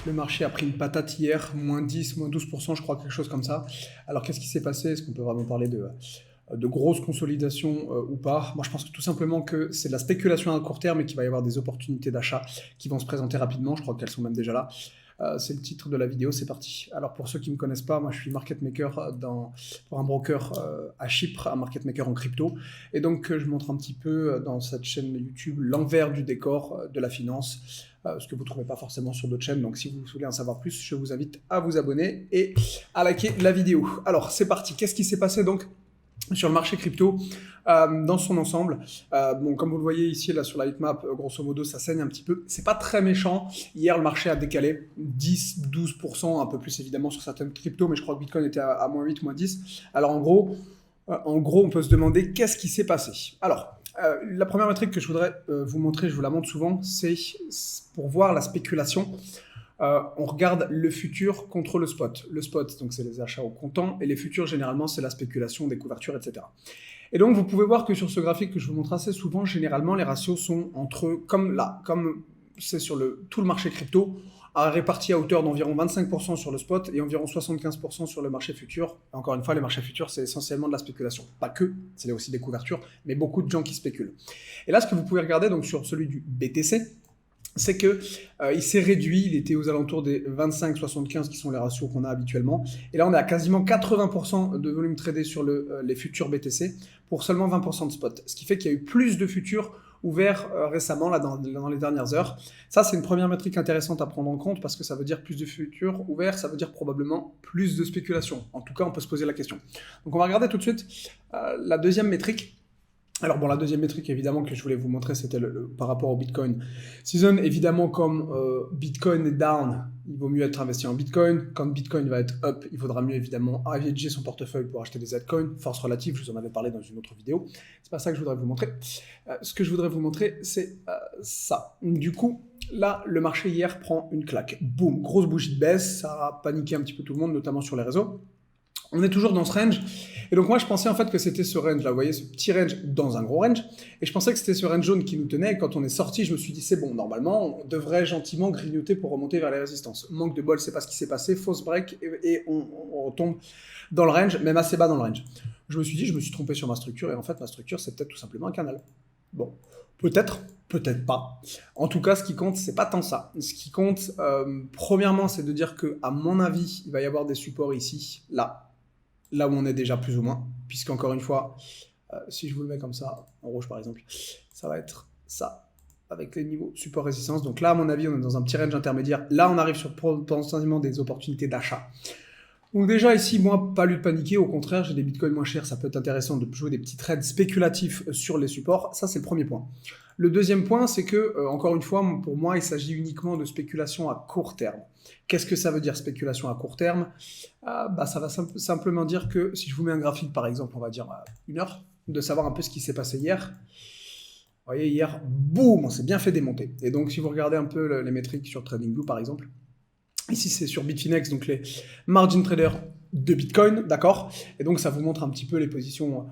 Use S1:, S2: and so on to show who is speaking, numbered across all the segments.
S1: Le marché a pris une patate hier, moins 10, moins 12%, je crois, quelque chose comme ça. Alors, qu'est-ce qui s'est passé? Est-ce qu'on peut vraiment parler de grosses consolidations ou pas? Moi, je pense que tout simplement que c'est de la spéculation à court terme et qu'il va y avoir des opportunités d'achat qui vont se présenter rapidement. Je crois qu'elles sont même déjà là. C'est le titre de la vidéo, c'est parti. Alors pour ceux qui ne me connaissent pas, moi je suis market maker pour un broker à Chypre, un market maker en crypto. Et donc je montre un petit peu dans cette chaîne YouTube l'envers du décor de la finance, ce que vous ne trouvez pas forcément sur d'autres chaînes. Donc si vous voulez en savoir plus, je vous invite à vous abonner et à liker la vidéo. Alors c'est parti, qu'est-ce qui s'est passé donc sur le marché crypto dans son ensemble? Bon, comme vous le voyez ici là sur la heatmap, grosso modo ça saigne un petit peu, c'est pas très méchant. Hier le marché a décalé 10-12%, un peu plus évidemment sur certaines cryptos, mais je crois que Bitcoin était à moins 8, moins 10. Alors en gros on peut se demander qu'est-ce qui s'est passé. Alors la première métrique que je voudrais vous montrer, je vous la montre souvent, c'est pour voir la spéculation. On regarde le futur contre le spot. Le spot, donc c'est les achats au comptant, et les futurs, généralement, c'est la spéculation, des couvertures, etc. Et donc, vous pouvez voir que sur ce graphique que je vous montre assez souvent, généralement, les ratios sont entre, comme là, comme c'est sur tout le marché crypto, répartis à hauteur d'environ 25% sur le spot et environ 75% sur le marché futur. Encore une fois, les marchés futurs, c'est essentiellement de la spéculation. Pas que, c'est aussi des couvertures, mais beaucoup de gens qui spéculent. Et là, ce que vous pouvez regarder donc sur celui du BTC, c'est que il s'est réduit, il était aux alentours des 25-75 qui sont les ratios qu'on a habituellement. Et là, on est à quasiment 80% de volume tradé sur les futurs BTC pour seulement 20% de spot. Ce qui fait qu'il y a eu plus de futurs ouverts récemment, là, dans les dernières heures. Ça, c'est une première métrique intéressante à prendre en compte parce que ça veut dire plus de futurs ouverts, ça veut dire probablement plus de spéculation. En tout cas, on peut se poser la question. Donc, on va regarder tout de suite la deuxième métrique. Alors bon, la deuxième métrique évidemment que je voulais vous montrer, c'était par rapport au Bitcoin Season. Évidemment, comme Bitcoin est down, il vaut mieux être investi en Bitcoin. Quand Bitcoin va être up, il faudra mieux évidemment hedger son portefeuille pour acheter des altcoins. Force relative, je vous en avais parlé dans une autre vidéo. C'est pas ça que je voudrais vous montrer. Ce que je voudrais vous montrer, c'est ça. Du coup, là, le marché hier prend une claque. Boum, grosse bougie de baisse, ça a paniqué un petit peu tout le monde, notamment sur les réseaux. On est toujours dans ce range. Et donc moi, je pensais en fait que c'était ce range là, vous voyez, ce petit range dans un gros range. Et je pensais que c'était ce range jaune qui nous tenait. Et quand on est sorti, je me suis dit, c'est bon, normalement, on devrait gentiment grignoter pour remonter vers les résistances. Manque de bol, c'est pas ce qui s'est passé. Fausse break et on retombe dans le range, même assez bas dans le range. Je me suis dit, je me suis trompé sur ma structure. Et en fait, ma structure, c'est peut-être tout simplement un canal. Bon, peut-être, peut-être pas. En tout cas, ce qui compte, c'est pas tant ça. Ce qui compte, premièrement, c'est de dire que, à mon avis, il va y avoir des supports ici, là où on est déjà plus ou moins, puisqu'encore une fois, si je vous le mets comme ça, en rouge par exemple, ça va être ça, avec les niveaux support-résistance. Donc là, à mon avis, on est dans un petit range intermédiaire. Là, on arrive sur potentiellement des opportunités d'achat. Donc déjà ici, moi, pas lieu de paniquer, au contraire, j'ai des bitcoins moins chers, ça peut être intéressant de jouer des petits trades spéculatifs sur les supports, ça c'est le premier point. Le deuxième point, c'est que, encore une fois, pour moi, il s'agit uniquement de spéculation à court terme. Qu'est-ce que ça veut dire spéculation à court terme? Ça va simplement dire que, si je vous mets un graphique par exemple, on va dire une heure, de savoir un peu ce qui s'est passé hier. Vous voyez, hier, boum, on s'est bien fait démonter. Et donc si vous regardez un peu les métriques sur TradingView par exemple, ici, c'est sur Bitfinex, donc les margin traders de Bitcoin, d'accord? Et donc, ça vous montre un petit peu les positions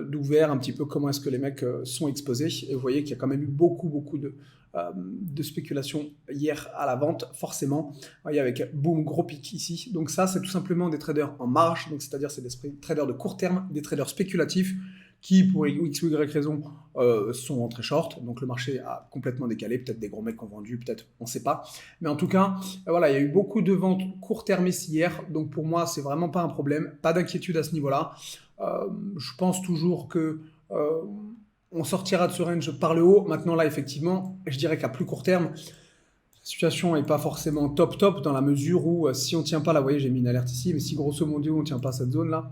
S1: d'ouvert, un petit peu comment est-ce que les mecs sont exposés. Et vous voyez qu'il y a quand même eu beaucoup de spéculation hier à la vente, forcément. Vous voyez, avec boum, gros pic ici. Donc ça, c'est tout simplement des traders en marge, donc c'est-à-dire c'est des traders de court terme, des traders spéculatifs, qui, pour X ou Y raison, sont entrés short. Donc le marché a complètement décalé. Peut-être des gros mecs qui ont vendu, peut-être, on ne sait pas. Mais en tout cas, voilà, il y a eu beaucoup de ventes court-termistes hier. Donc pour moi, c'est vraiment pas un problème. Pas d'inquiétude à ce niveau-là. Je pense toujours que on sortira de ce range par le haut. Maintenant, là, effectivement, je dirais qu'à plus court terme, la situation n'est pas forcément top dans la mesure où si on ne tient pas là, vous voyez, j'ai mis une alerte ici, mais si grosso modo on ne tient pas cette zone-là,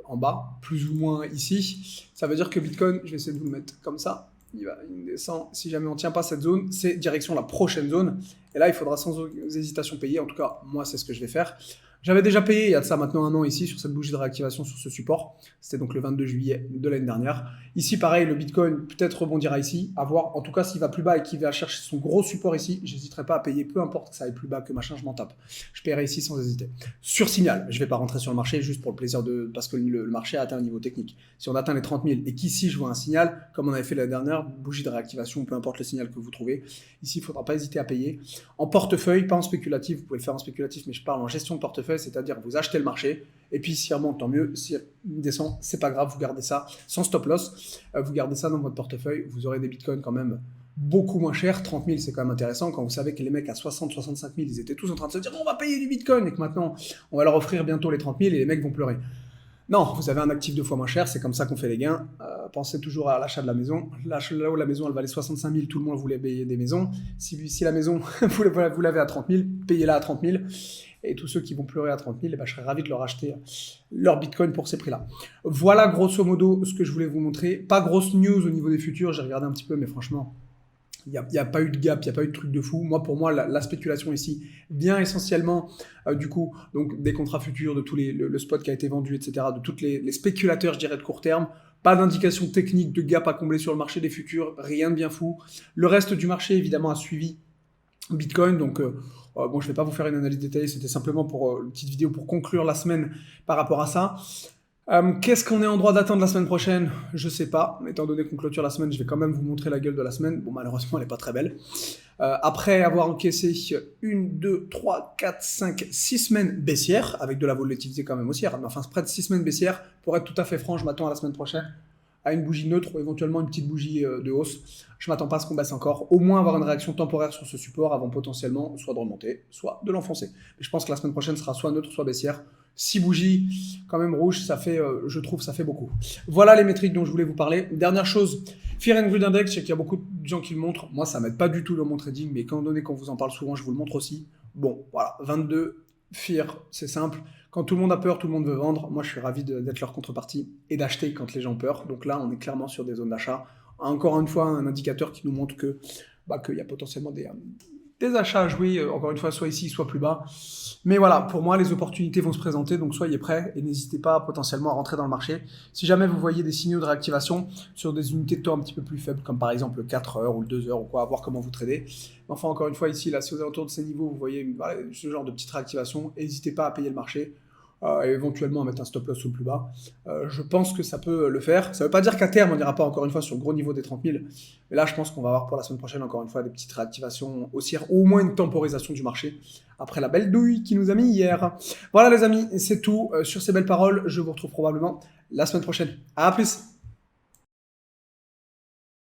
S1: en bas, plus ou moins ici, ça veut dire que Bitcoin, je vais essayer de vous le mettre comme ça, il descend, si jamais on ne tient pas cette zone, c'est direction la prochaine zone, et là il faudra sans hésitation payer, en tout cas moi c'est ce que je vais faire. J'avais déjà payé il y a de ça maintenant 1 an ici sur cette bougie de réactivation sur ce support. C'était donc le 22 juillet de l'année dernière. Ici, pareil, le Bitcoin peut-être rebondira ici. À voir. En tout cas, s'il va plus bas et qu'il va chercher son gros support ici, j'hésiterai pas à payer. Peu importe que ça aille plus bas que machin, je m'en tape. Je paierai ici sans hésiter. Sur signal, je ne vais pas rentrer sur le marché juste pour le plaisir parce que le marché a atteint un niveau technique. Si on atteint les 30 000 et qu'ici je vois un signal, comme on avait fait la dernière, bougie de réactivation, peu importe le signal que vous trouvez, ici il ne faudra pas hésiter à payer. En portefeuille, pas en spéculatif, vous pouvez le faire en spéculatif, mais je parle en gestion de portefeuille, c'est-à-dire vous achetez le marché, et puis s'il remonte, tant mieux, s'il descend, c'est pas grave, vous gardez ça sans stop loss, vous gardez ça dans votre portefeuille, vous aurez des bitcoins quand même beaucoup moins chers. 30 000, c'est quand même intéressant quand vous savez que les mecs à 60, 65 000, ils étaient tous en train de se dire on va payer du bitcoin, et que maintenant on va leur offrir bientôt les 30 000 et les mecs vont pleurer. Non, vous avez un actif 2 fois moins cher, c'est comme ça qu'on fait les gains. Pensez toujours à l'achat de la maison. Là où la maison elle valait 65 000, tout le monde voulait payer des maisons. Si la maison, vous l'avez à 30 000, payez-la à 30 000. Et tous ceux qui vont pleurer à 30 000, je serais ravi de leur acheter leur bitcoin pour ces prix-là. Voilà grosso modo ce que je voulais vous montrer. Pas grosse news au niveau des futurs, j'ai regardé un petit peu, mais franchement, il n'y a pas eu de gap, il n'y a pas eu de truc de fou. Moi, pour moi, la spéculation ici vient essentiellement du coup donc des contrats futurs, de tous le spot qui a été vendu, etc., de tous les spéculateurs, je dirais, de court terme. Pas d'indication technique de gap à combler sur le marché des futurs, rien de bien fou. Le reste du marché, évidemment, a suivi Bitcoin, donc bon, je ne vais pas vous faire une analyse détaillée, c'était simplement pour une petite vidéo pour conclure la semaine par rapport à ça. Qu'est-ce qu'on est en droit d'attendre la semaine prochaine? Je sais pas, étant donné qu'on clôture la semaine, je vais quand même vous montrer la gueule de la semaine. Bon, malheureusement, elle n'est pas très belle. Après avoir encaissé 1, 2, 3, 4, 5, 6 semaines baissières, avec de la volatilité quand même haussière, mais enfin, près de 6 semaines baissières, pour être tout à fait franc, je m'attends à la semaine prochaine à une bougie neutre ou éventuellement une petite bougie de hausse. Je ne m'attends pas à ce qu'on baisse encore, au moins avoir une réaction temporaire sur ce support avant potentiellement soit de remonter, soit de l'enfoncer. Mais je pense que la semaine prochaine sera soit neutre, soit baissière. 6 bougies, quand même rouges, ça fait, je trouve, ça fait beaucoup. Voilà les métriques dont je voulais vous parler. Dernière chose, Fear and Greed Index, je sais qu'il y a beaucoup de gens qui le montrent. Moi, ça ne m'aide pas du tout dans mon trading, mais étant donné qu'on vous en parle souvent, je vous le montre aussi. Bon, voilà, 22, Fear, c'est simple. Quand tout le monde a peur, tout le monde veut vendre. Moi, je suis ravi d'être leur contrepartie et d'acheter quand les gens ont peur. Donc là, on est clairement sur des zones d'achat. Encore une fois, un indicateur qui nous montre que qu'il y a potentiellement des achats à jouer, encore une fois, soit ici, soit plus bas. Mais voilà, pour moi, les opportunités vont se présenter, donc soyez prêts et n'hésitez pas potentiellement à rentrer dans le marché. Si jamais vous voyez des signaux de réactivation sur des unités de temps un petit peu plus faibles, comme par exemple le 4 heures ou le 2 heures ou quoi, à voir comment vous tradez. Enfin, encore une fois, ici, là, si vous êtes autour de ces niveaux, vous voyez ce genre de petite réactivation, n'hésitez pas à payer le marché. Et éventuellement à mettre un stop loss au plus bas. Je pense que ça peut le faire. Ça ne veut pas dire qu'à terme, on n'ira pas encore une fois sur le gros niveau des 30 000. Mais là, je pense qu'on va avoir pour la semaine prochaine, encore une fois, des petites réactivations haussières, ou au moins une temporisation du marché, après la belle douille qui nous a mis hier. Voilà les amis, c'est tout. Sur ces belles paroles, je vous retrouve probablement la semaine prochaine. À plus!